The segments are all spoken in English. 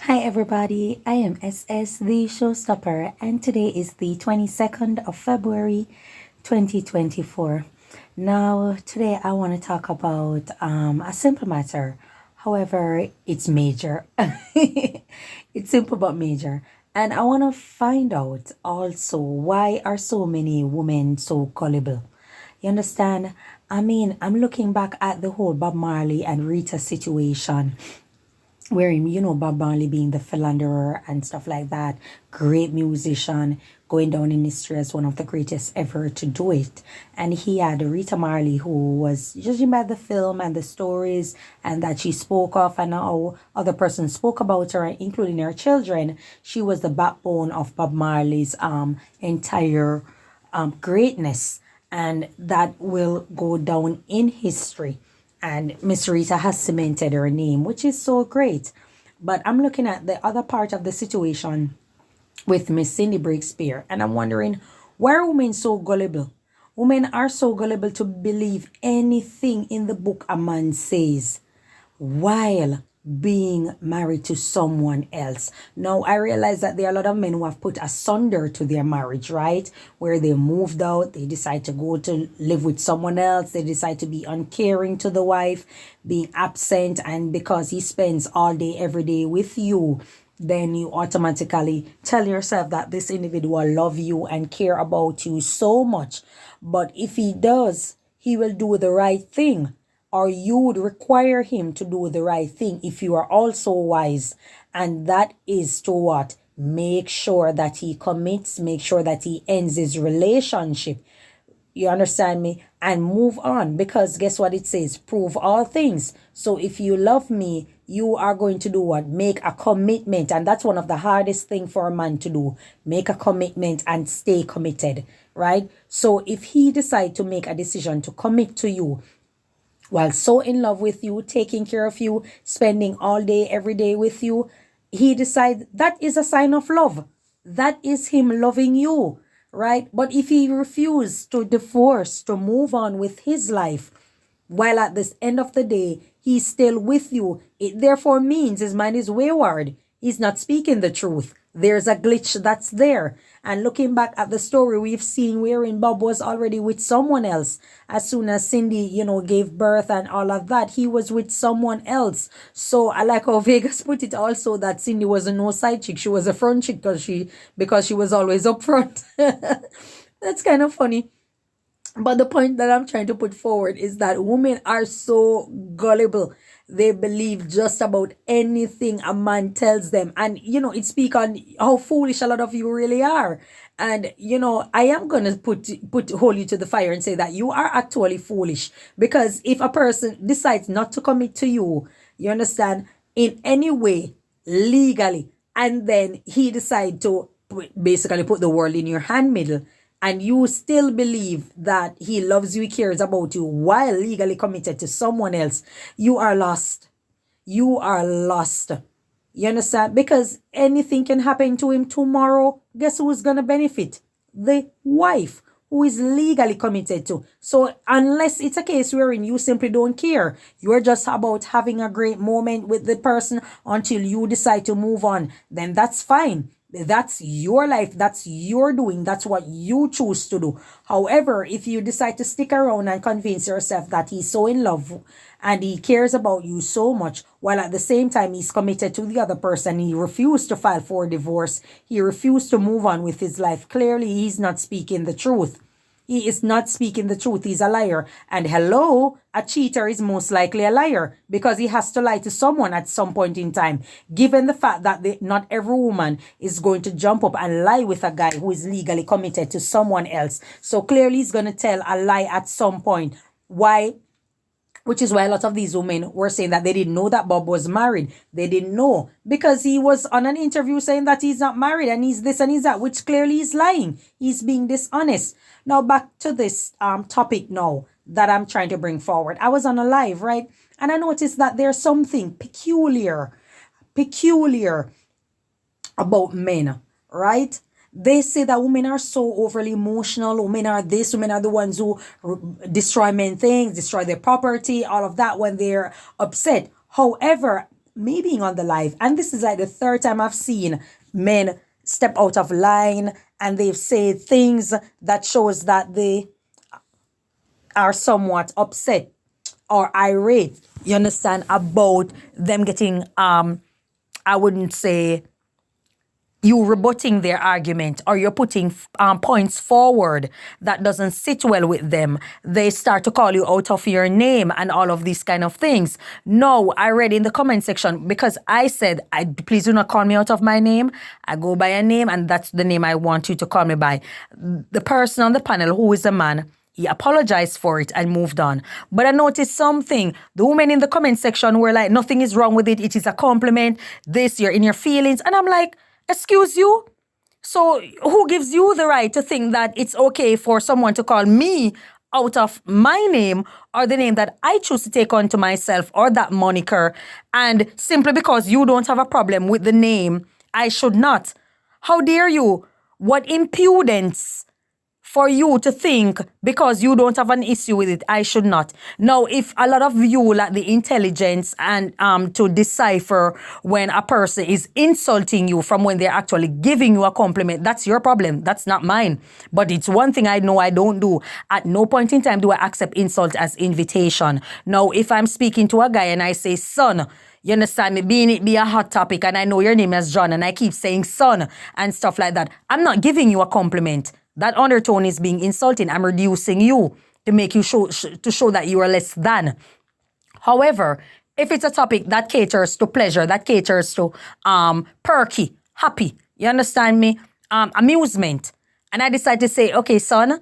Hi everybody, I am SS the Showstopper and today is the 22nd of February 2024. Now today I want to talk about a simple matter. However, it's major. It's simple but major. And I want to find out also why are so many women so gullible? You understand? I mean, I'm looking back at the whole Bob Marley and Rita situation wherein Bob Marley being the philanderer and stuff like that, great musician, going down in history as one of the greatest ever to do it. And he had Rita Marley, who was judging by the film and the stories and that she spoke of and how other persons spoke about her, including her children. She was the backbone of Bob Marley's entire greatness, and that will go down in history. And Miss Rita has cemented her name, which is so great. But I'm looking at the other part of the situation with Miss Cindy Breakspear, and I'm wondering, why are women so gullible? Women are so gullible to believe anything in the book a man says while being married to someone else. Now, I realize that there are a lot of men who have put asunder to their marriage, right? Where they moved out, they decide to go to live with someone else, they decide to be uncaring to the wife, being absent, and because he spends all day, every day with you, then you automatically tell yourself that this individual love you and care about you so much. But if he does, he will do the right thing, or you would require him to do the right thing if you are also wise. And that is to what? Make sure that he commits, make sure that he ends his relationship. You understand me? And move on, because guess what it says? Prove all things. So if you love me, you are going to do what? Make a commitment. And that's one of the hardest thing for a man to do. Make a commitment and stay committed, right? So if he decide to make a decision to commit to you, while so in love with you, taking care of you, spending all day, every day with you, he decides that is a sign of love. That is him loving you, right? But if he refuses to divorce, to move on with his life, while at this end of the day, he's still with you, it therefore means his mind is wayward. He's not speaking the truth. There's a glitch that's there. And looking back at the story, we've seen wherein Bob was already with someone else. As soon as Cindy, gave birth and all of that, he was with someone else. So I like how Vegas put it also, that Cindy was a no side chick. She was a front chick because she was always up front. That's kind of funny. But the point that I'm trying to put forward is that women are so gullible. They believe just about anything a man tells them. And, it speaks on how foolish a lot of you really are. And, I am going to hold you to the fire and say that you are actually foolish. Because if a person decides not to commit to you, you understand, in any way, legally, and then he decide to basically put the world in your hand middle, and you still believe that he loves you, he cares about you while legally committed to someone else, you are lost. You are lost. You understand? Because anything can happen to him tomorrow. Guess who's going to benefit? The wife, who is legally committed to. So unless it's a case wherein you simply don't care, you're just about having a great moment with the person until you decide to move on, then that's fine. That's your life. That's your doing. That's what you choose to do. However, if you decide to stick around and convince yourself that he's so in love and he cares about you so much, while at the same time he's committed to the other person, he refused to file for divorce, he refused to move on with his life, clearly he's not speaking the truth. He is not speaking the truth. He's a liar. And hello, a cheater is most likely a liar because he has to lie to someone at some point in time. Given the fact that not every woman is going to jump up and lie with a guy who is legally committed to someone else. So clearly he's going to tell a lie at some point. Why? Which is why a lot of these women were saying that they didn't know that Bob was married. They didn't know because he was on an interview saying that he's not married and he's this and he's that, which clearly is lying. He's being dishonest. Now back to this topic now that I'm trying to bring forward. I was on a live, right? And I noticed that there's something peculiar about men, right? They say that women are so overly emotional. Women are this. Women are the ones who destroy men things, destroy their property, all of that when they're upset. However, me being on the live, and this is like the third time I've seen men step out of line and they've said things that shows that they are somewhat upset or irate, you understand, about them getting, I wouldn't say you rebutting their argument, or you're putting points forward that doesn't sit well with them. They start to call you out of your name and all of these kind of things. No, I read in the comment section, because I said, please do not call me out of my name. I go by a name, and that's the name I want you to call me by. The person on the panel, who is a man, he apologized for it and moved on. But I noticed something. The women in the comment section were like, nothing is wrong with it. It is a compliment. This, you're in your feelings. And I'm like, excuse you? So who gives you the right to think that it's okay for someone to call me out of my name, or the name that I choose to take on to myself, or that moniker, and simply because you don't have a problem with the name, I should not? How dare you? What impudence for you to think because you don't have an issue with it, I should not. Now, if a lot of you lack the intelligence and to decipher when a person is insulting you from when they're actually giving you a compliment, that's your problem. That's not mine. But it's one thing I know I don't do. At no point in time do I accept insult as invitation. Now, if I'm speaking to a guy and I say, son, you understand me, being it be a hot topic, and I know your name is John, and I keep saying son and stuff like that, I'm not giving you a compliment. That undertone is being insulting. I'm reducing you to make you show that you are less than. However, if it's a topic that caters to pleasure, that caters to perky, happy, you understand me, amusement, and I decide to say, okay, son,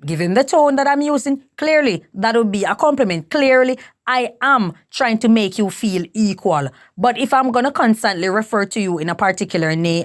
given the tone that I'm using, clearly that would be a compliment. Clearly, I am trying to make you feel equal. But if I'm going to constantly refer to you in a particular name,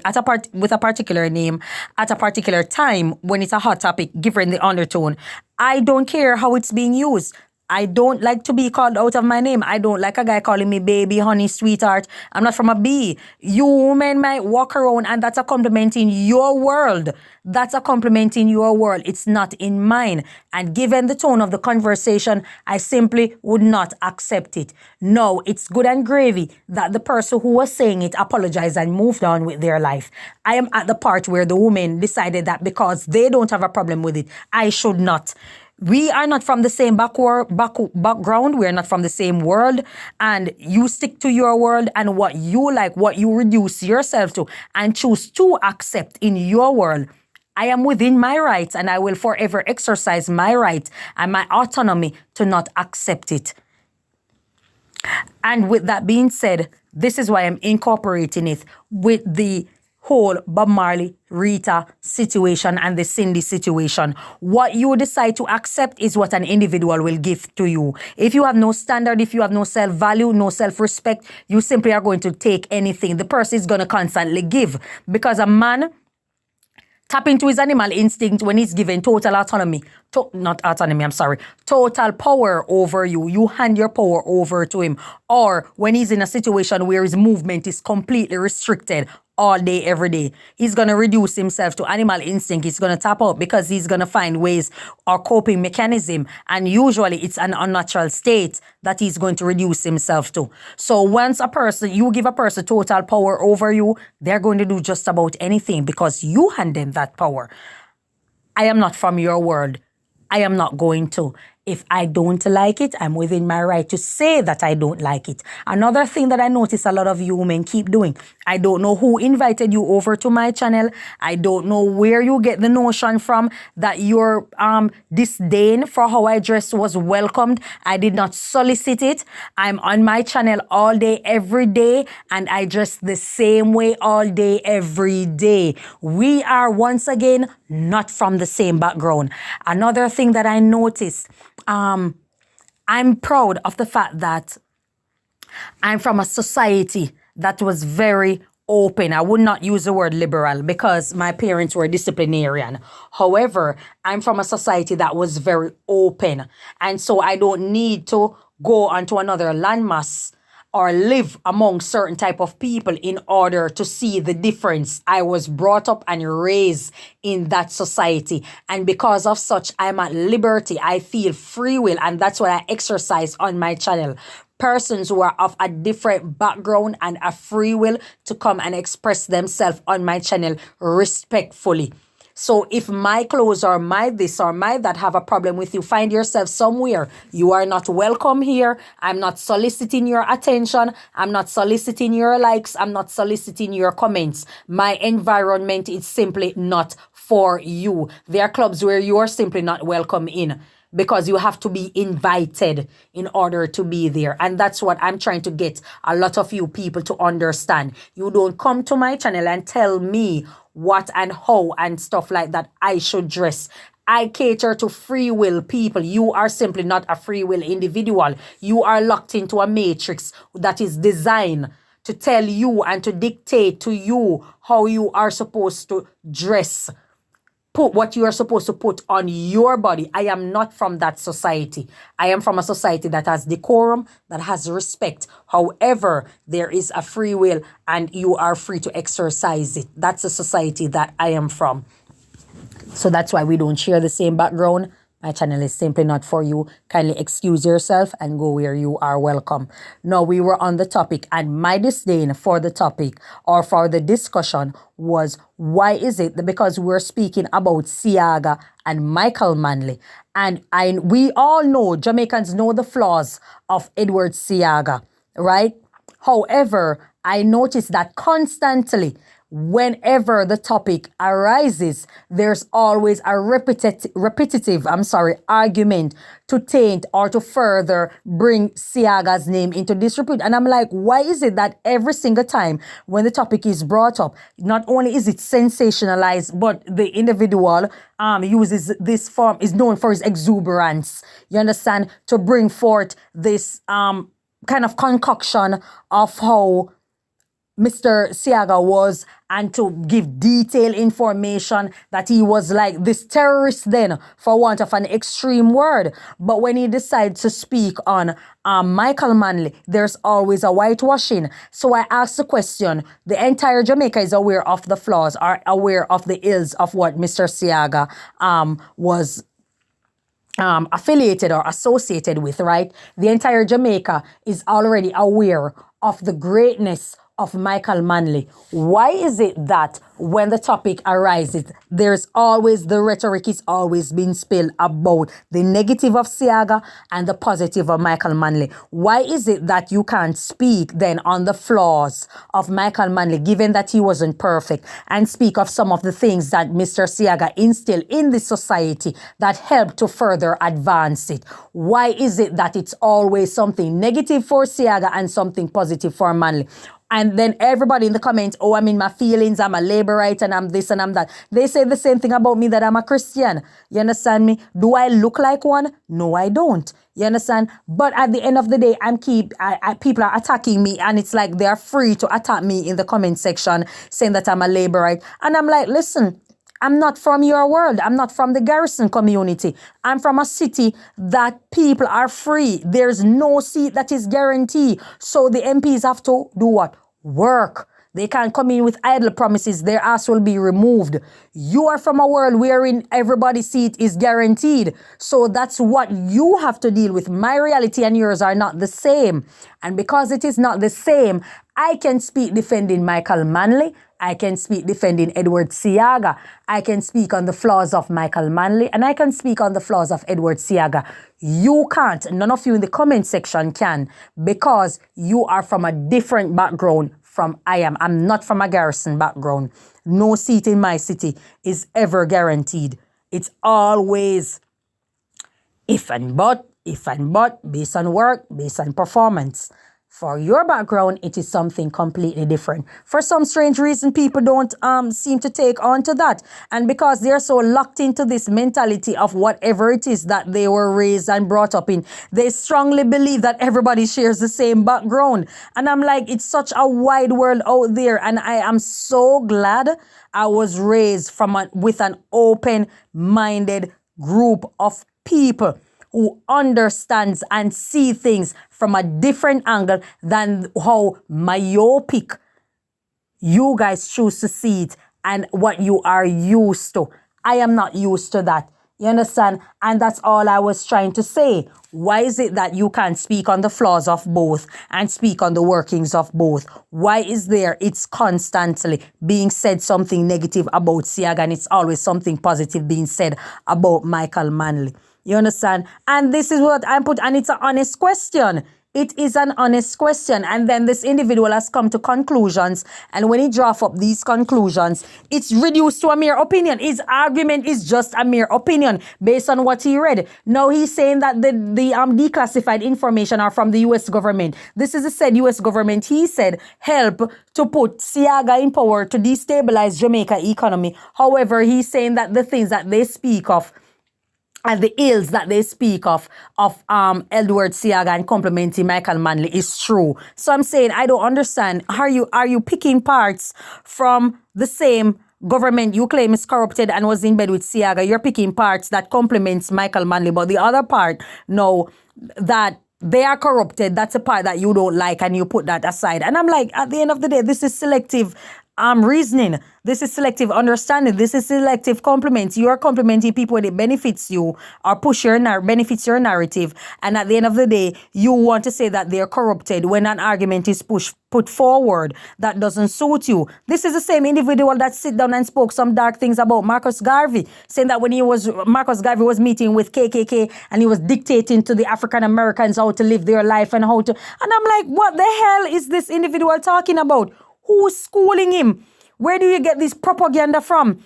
with a particular name, at a particular time, when it's a hot topic, given the undertone, I don't care how it's being used. I don't like to be called out of my name. I don't like a guy calling me baby, honey, sweetheart. I'm not from a B. You women might walk around and that's a compliment in your world. That's a compliment in your world. It's not in mine. And given the tone of the conversation, I simply would not accept it. No, it's good and gravy that the person who was saying it apologized and moved on with their life. I am at the part where the woman decided that because they don't have a problem with it, I should not. We are not from the same background. We are not from the same world. And you stick to your world and what you like, what you reduce yourself to and choose to accept in your world. I am within my rights, and I will forever exercise my right and my autonomy to not accept it. And with that being said, this is why I'm incorporating it with the whole Bob Marley, Rita situation and the Cindy situation. What you decide to accept is what an individual will give to you. If you have no standard, if you have no self-value, no self-respect, you simply are going to take anything. The person is going to constantly give, because a man tap into his animal instinct when he's given total autonomy. Total power over you. You hand your power over to him. Or when he's in a situation where his movement is completely restricted all day, every day, he's going to reduce himself to animal instinct. He's going to tap out because he's going to find ways or coping mechanism. And usually it's an unnatural state that he's going to reduce himself to. So once you give a person total power over you, they're going to do just about anything because you hand them that power. I am not from your world. I am not going to. If I don't like it, I'm within my right to say that I don't like it. Another thing that I notice a lot of you women keep doing, I don't know who invited you over to my channel. I don't know where you get the notion from that your disdain for how I dress was welcomed. I did not solicit it. I'm on my channel all day, every day, and I dress the same way all day, every day. We are once again not from the same background. Another thing that I noticed, I'm proud of the fact that I'm from a society that was very open. I would not use the word liberal because my parents were disciplinarian. However, I'm from a society that was very open. And so I don't need to go onto another landmass or live among certain type of people in order to see the difference. I was brought up and raised in that society. And because of such, I'm at liberty. I feel free will. And that's what I exercise on my channel. persons who are of a different background and a free will to come and express themselves on my channel respectfully. So if my clothes or my this or my that have a problem with you, find yourself somewhere. You are not welcome here. I'm not soliciting your attention. I'm not soliciting your likes. I'm not soliciting your comments. My environment is simply not for you. There are clubs where you are simply not welcome in, because you have to be invited in order to be there. And that's what I'm trying to get a lot of you people to understand. You don't come to my channel and tell me what and how and stuff like that I should dress. I cater to free will people. You are simply not a free will individual. You are locked into a matrix that is designed to tell you and to dictate to you how you are supposed to dress. Put what you are supposed to put on your body. I am not from that society. I am from a society that has decorum, that has respect. However, there is a free will and you are free to exercise it. That's the society that I am from. So that's why we don't share the same background. My channel is simply not for you. Kindly excuse yourself and go where you are welcome. Now, we were on the topic, and my disdain for the topic or for the discussion was, why is it that because we're speaking about Siaga and Michael Manley, and we all know, Jamaicans know the flaws of Edward Siaga, right? However, I noticed that constantly, whenever the topic arises, there's always a repetitive argument to taint or to further bring Siaga's name into disrepute. And I'm like, why is it that every single time when the topic is brought up, not only is it sensationalized, but the individual uses this form, is known for his exuberance, you understand, to bring forth this kind of concoction of how Mr. Siaga was, and to give detailed information that he was like this terrorist then, for want of an extreme word. But when he decides to speak on Michael Manley, there's always a whitewashing. So I asked the question, the entire Jamaica is aware of the flaws, are aware of the ills of what Mr. Siaga was affiliated or associated with, right? The entire Jamaica is already aware of the greatness of Michael Manley. Why is it that when the topic arises, there's always, the rhetoric is always being spilled about the negative of Siaga and the positive of Michael Manley? Why is it that you can't speak then on the flaws of Michael Manley, given that he wasn't perfect, and speak of some of the things that Mr. Siaga instilled in the society that helped to further advance it? Why is it that it's always something negative for Siaga and something positive for Manley? And then everybody in the comments, oh, I'm in my feelings, I'm a laborite, and I'm this and I'm that. They say the same thing about me, that I'm a Christian. You understand me? Do I look like one? No, I don't. You understand? But at the end of the day, people are attacking me, and it's like they're free to attack me in the comment section, saying that I'm a laborite. And I'm like, listen, I'm not from your world. I'm not from the garrison community. I'm from a city that people are free. There's no seat that is guaranteed. So the MPs have to do what? Work. They can't come in with idle promises. Their ass will be removed. You are from a world wherein everybody's seat is guaranteed. So that's what you have to deal with. My reality and yours are not the same. And because it is not the same, I can speak defending Michael Manley. I can speak defending Edward Siaga. I can speak on the flaws of Michael Manley, and I can speak on the flaws of Edward Siaga. You can't. None of you in the comment section can, because you are from a different background from I am. I'm not from a garrison background. No seat in my city is ever guaranteed. It's always if and but, based on work, based on performance. For your background, it is something completely different. For some strange reason, people don't seem to take on to that. And because they're so locked into this mentality of whatever it is that they were raised and brought up in, they strongly believe that everybody shares the same background. And I'm like, it's such a wide world out there. And I am so glad I was raised with an open-minded group of people who understands and see things from a different angle than how myopic you guys choose to see it and what you are used to. I am not used to that. You understand? And that's all I was trying to say. Why is it that you can't speak on the flaws of both and speak on the workings of both? Why is it's constantly being said something negative about Siaga and it's always something positive being said about Michael Manley? You understand? And this is what I put, and it's an honest question. It is an honest question. And then this individual has come to conclusions. And when he draft up these conclusions, it's reduced to a mere opinion. His argument is just a mere opinion based on what he read. Now he's saying that the declassified information are from the U.S. government. This is the said U.S. government, he said, help to put Siaga in power to destabilize Jamaica economy. However, he's saying that the things that they speak of and the ills that they speak of Edward Siaga and complimenting Michael Manley is true. So I'm saying I don't understand. Are you picking parts from the same government you claim is corrupted and was in bed with Siaga? You're picking parts that compliments Michael Manley, but the other part, no, that they are corrupted. That's a part that you don't like, and you put that aside. And I'm like, at the end of the day, this is selective reasoning. This is selective understanding. This is selective compliments. You are complimenting people when it benefits you or benefits your narrative. And at the end of the day, you want to say that they're corrupted when an argument is put forward that doesn't suit you. This is the same individual that sit down and spoke some dark things about Marcus Garvey, saying that when Marcus Garvey was meeting with KKK and he was dictating to the African Americans how to live their life and how to, and I'm like, what the hell is this individual talking about? Who's schooling him? Where do you get this propaganda from?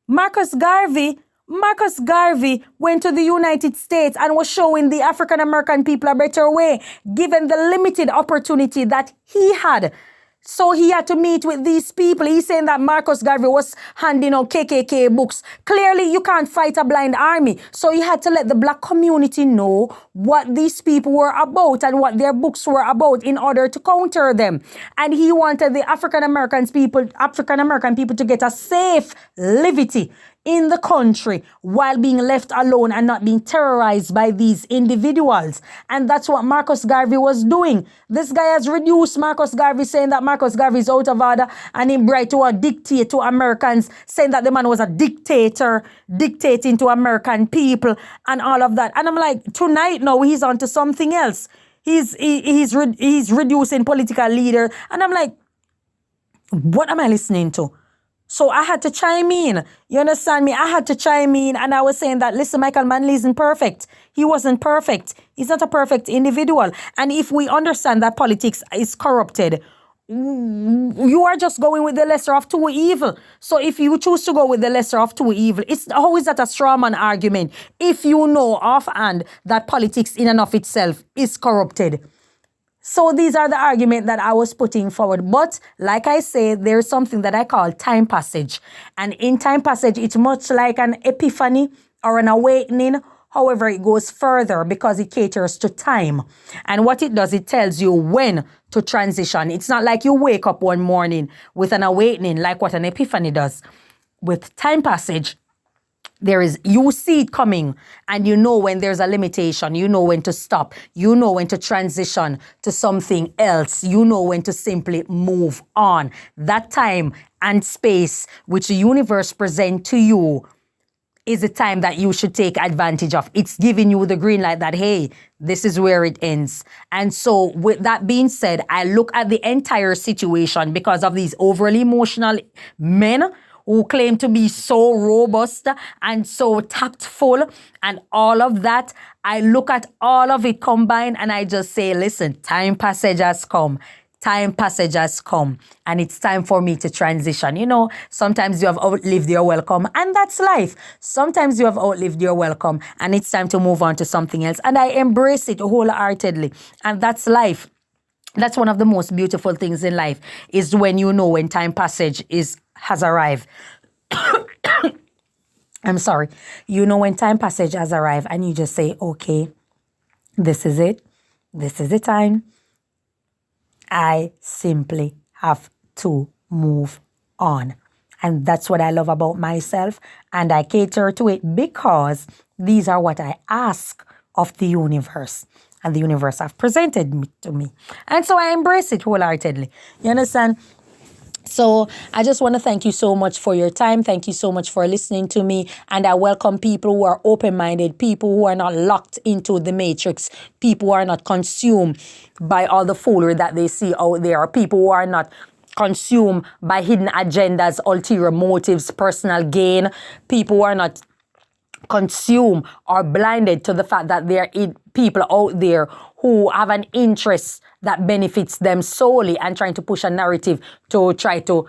Marcus Garvey went to the United States and was showing the African American people a better way, given the limited opportunity that he had. So he had to meet with these people. He's saying that Marcus Garvey was handing out KKK books. Clearly, you can't fight a blind army. So he had to let the black community know what these people were about and what their books were about in order to counter them. And he wanted the African American people to get a safe livity in the country while being left alone and not being terrorized by these individuals. And that's what Marcus Garvey was doing. This guy has reduced Marcus Garvey, saying that Marcus Garvey is out of order and him bright to dictate to Americans, saying that the man was a dictator, dictating to American people and all of that. And I'm like, tonight now he's on to something else. He's reducing political leaders. And I'm like, what am I listening to? So I had to chime in. You understand me? I had to chime in, and I was saying that, listen, Michael Manley isn't perfect. He wasn't perfect. He's not a perfect individual. And if we understand that politics is corrupted, you are just going with the lesser of two evil. So if you choose to go with the lesser of two evil, how is that a straw man argument? If you know offhand that politics in and of itself is corrupted. So these are the arguments that I was putting forward. But like I say, there's something that I call time passage. And in time passage, it's much like an epiphany or an awakening. However, it goes further because it caters to time. And what it does, it tells you when to transition. It's not like you wake up one morning with an awakening like what an epiphany does. With time passage, you see it coming and you know when there's a limitation, you know when to stop, you know when to transition to something else, you know when to simply move on. That time and space which the universe presents to you is the time that you should take advantage of. It's giving you the green light that, hey, this is where it ends. And so with that being said, I look at the entire situation because of these overly emotional men who claim to be so robust and so tactful and all of that. I look at all of it combined and I just say, listen, time passage has come. Time passage has come and it's time for me to transition. You know, sometimes you have outlived your welcome and that's life. Sometimes you have outlived your welcome and it's time to move on to something else. And I embrace it wholeheartedly. And that's life. That's one of the most beautiful things in life is when you know when time passage has arrived. I'm sorry. You know when time passage has arrived and you just say, okay, this is it. This is the time. I simply have to move on. And that's what I love about myself. And I cater to it because these are what I ask of the universe. And the universe have presented to me. And so I embrace it wholeheartedly. You understand? So I just want to thank you so much for your time. Thank you so much for listening to me. And I welcome people who are open-minded, people who are not locked into the matrix, people who are not consumed by all the foolery that they see out there, people who are not consumed by hidden agendas, ulterior motives, personal gain, people who are not consumed or blinded to the fact that there are people out there who have an interest that benefits them solely and trying to push a narrative to try to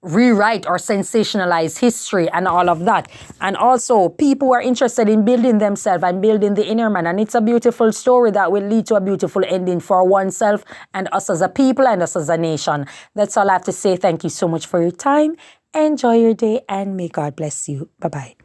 rewrite or sensationalize history and all of that. And also people who are interested in building themselves and building the inner man. And it's a beautiful story that will lead to a beautiful ending for oneself and us as a people and us as a nation. That's all I have to say. Thank you so much for your time. Enjoy your day and may God bless you. Bye-bye.